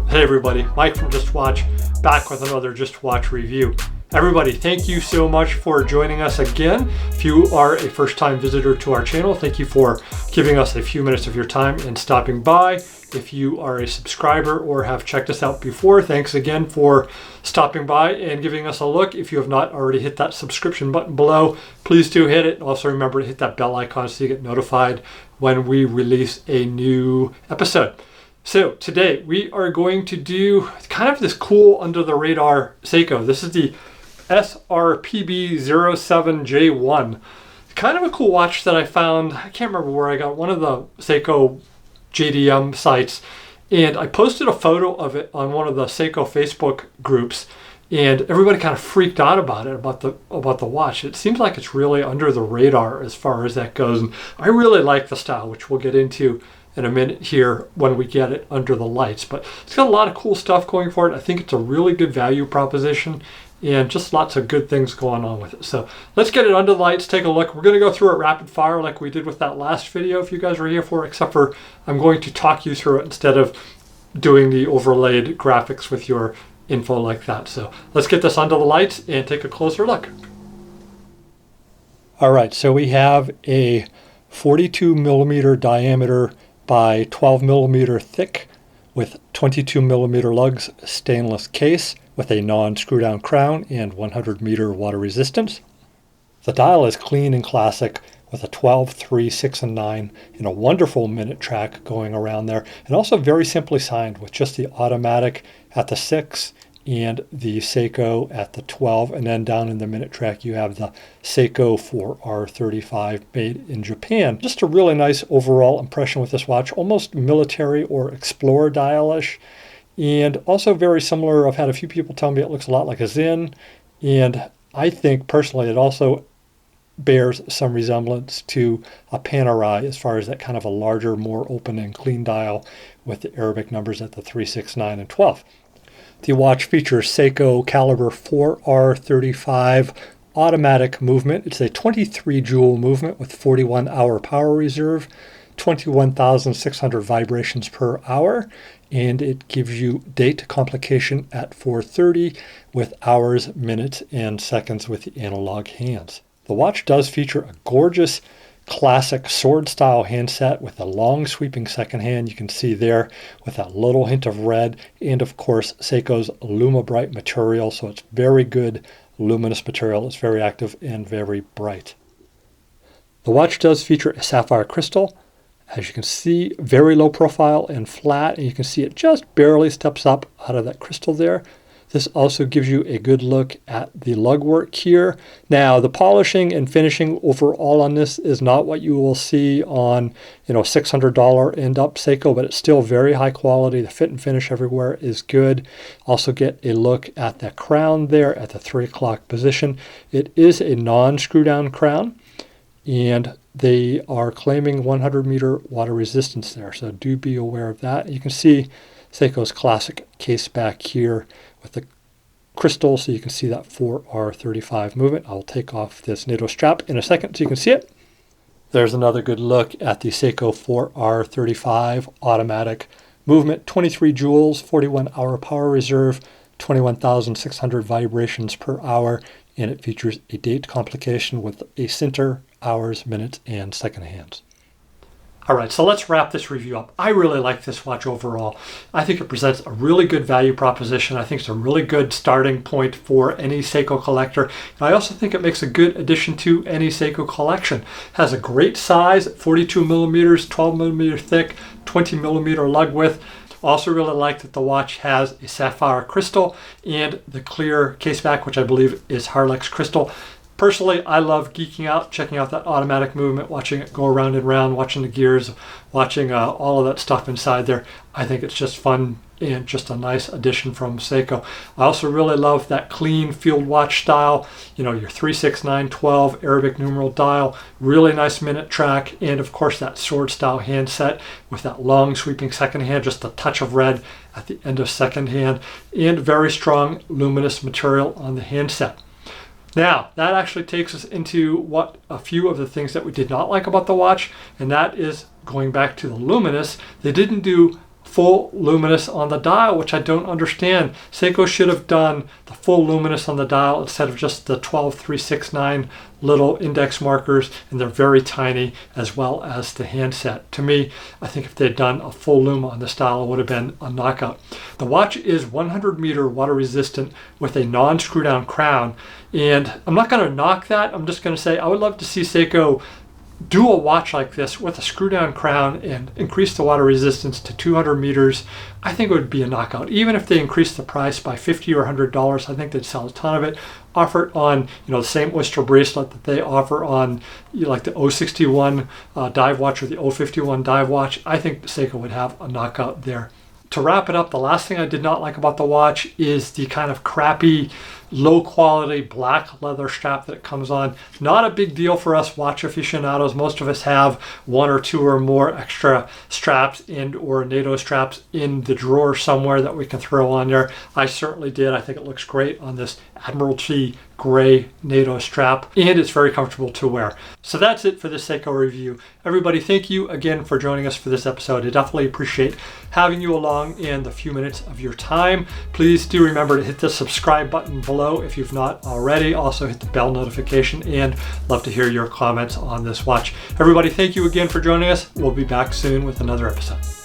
Hey everybody, Mike from Just Watch, back with another Just Watch review. Everybody, thank you so much for joining us again. If you are a first-time visitor to our channel, thank you for giving us a few minutes of your time and stopping by. If you are a subscriber or have checked us out before, thanks again for stopping by and giving us a look. If you have not already hit that subscription button below, please do hit it. Also remember to hit that bell icon so you get notified when we release a new episode. So today we are going to do kind of this cool under the radar Seiko. This is the SRPB07J1. Kind of a cool watch that I found. I can't remember where I got one of the Seiko JDM sites, and I posted a photo of it on one of the Seiko Facebook groups, and everybody kind of freaked out about it, about the watch. It seems like it's really under the radar as far as that goes, and I really like the style, which we'll get into in a minute here when we get it under the lights. But it's got a lot of cool stuff going for it. I think it's a really good value proposition and just lots of good things going on with it. So let's get it under the lights, take a look. We're going to go through it rapid fire like we did with that last video if you guys were here for it, except for I'm going to talk you through it instead of doing the overlaid graphics with your info like that. So let's get this under the lights and take a closer look. All right, so we have a 42 millimeter diameter by 12 millimeter thick with 22 millimeter lugs stainless case with a non-screw down crown and 100 meter water resistance. The dial is clean and classic with a 12, 3, 6, and 9 and a wonderful minute track going around there, and also very simply signed with just the automatic at the 6 and the Seiko at the 12, and then down in the minute track you have the Seiko 4R35 made in Japan. Just a really nice overall impression with this watch, almost military or explorer dial-ish, and also very similar. I've had a few people tell me it looks a lot like a Zin, and I think personally it also bears some resemblance to a Panerai as far as that kind of a larger, more open and clean dial with the Arabic numbers at the 3, 6, 9, and 12. The watch features Seiko caliber 4R35 automatic movement. It's a 23 joule movement with 41 hour power reserve, 21,600 vibrations per hour, and it gives you date complication at 4:30 with hours, minutes, and seconds with the analog hands. The watch does feature a gorgeous classic sword style handset with a long sweeping second hand. You can see there with that little hint of red, and of course Seiko's LumiBright material, so it's very good luminous material. It's very active and very bright. The watch does feature a sapphire crystal. As you can see, very low profile and flat, and you can see it just barely steps up out of that crystal there. This also gives you a good look at the lug work here. Now, the polishing and finishing overall on this is not what you will see on, $600 and up Seiko, but it's still very high quality. The fit and finish everywhere is good. Also get a look at the crown there at the 3 o'clock position. It is a non-screw down crown, and they are claiming 100 meter water resistance there, so do be aware of that. You can see Seiko's classic case back here with the crystal, so you can see that 4R35 movement. I'll take off this NATO strap in a second so you can see it. There's another good look at the Seiko 4R35 automatic movement, 23 joules, 41 hour power reserve, 21,600 vibrations per hour, and it features a date complication with a center, hours, minutes, and second hands. All right, so let's wrap this review up. I really like this watch overall. I think it presents a really good value proposition. I think it's a really good starting point for any Seiko collector. And I also think it makes a good addition to any Seiko collection. It has a great size, 42 millimeters, 12 millimeter thick, 20 millimeter lug width. Also really like that the watch has a sapphire crystal and the clear case back, which I believe is Harlex crystal. Personally, I love geeking out, checking out that automatic movement, watching it go around and round, watching the gears, watching all of that stuff inside there. I think it's just fun and just a nice addition from Seiko. I also really love that clean field watch style, your 3, 6, 9, 12 Arabic numeral dial, really nice minute track, and of course that sword style handset with that long sweeping second hand, just a touch of red at the end of second hand, and very strong luminous material on the handset. Now, that actually takes us into what a few of the things that we did not like about the watch, and that is going back to the luminous. They didn't do full luminous on the dial, which I don't understand. Seiko should have done the full luminous on the dial instead of just the 12369 little index markers, and they're very tiny, as well as the handset. To me, I think if they'd done a full lum on this dial, it would have been a knockout. The watch is 100 meter water resistant with a non-screw down crown, and I'm not going to knock that. I'm just going to say I would love to see Seiko do a watch like this with a screw down crown and increase the water resistance to 200 meters. I think it would be a knockout. Even if they increased the price by $50 or $100, I think they'd sell a ton of it. Offer it on, the same oyster bracelet that they offer on, like the 061 dive watch or the 051 dive watch. I think Seiko would have a knockout there. To wrap it up, the last thing I did not like about the watch is the kind of crappy, low quality black leather strap that it comes on. Not a big deal for us watch aficionados. Most of us have one or two or more extra straps and or NATO straps in the drawer somewhere that we can throw on there. I certainly did. I think it looks great on this Admiralty gray NATO strap, and it's very comfortable to wear. So that's it for this Seiko review. Everybody, thank you again for joining us for this episode. I definitely appreciate having you along and the few minutes of your time. Please do remember to hit the subscribe button below if you've not already. Also hit the bell notification, and love to hear your comments on this watch. Everybody, thank you again for joining us. We'll be back soon with another episode.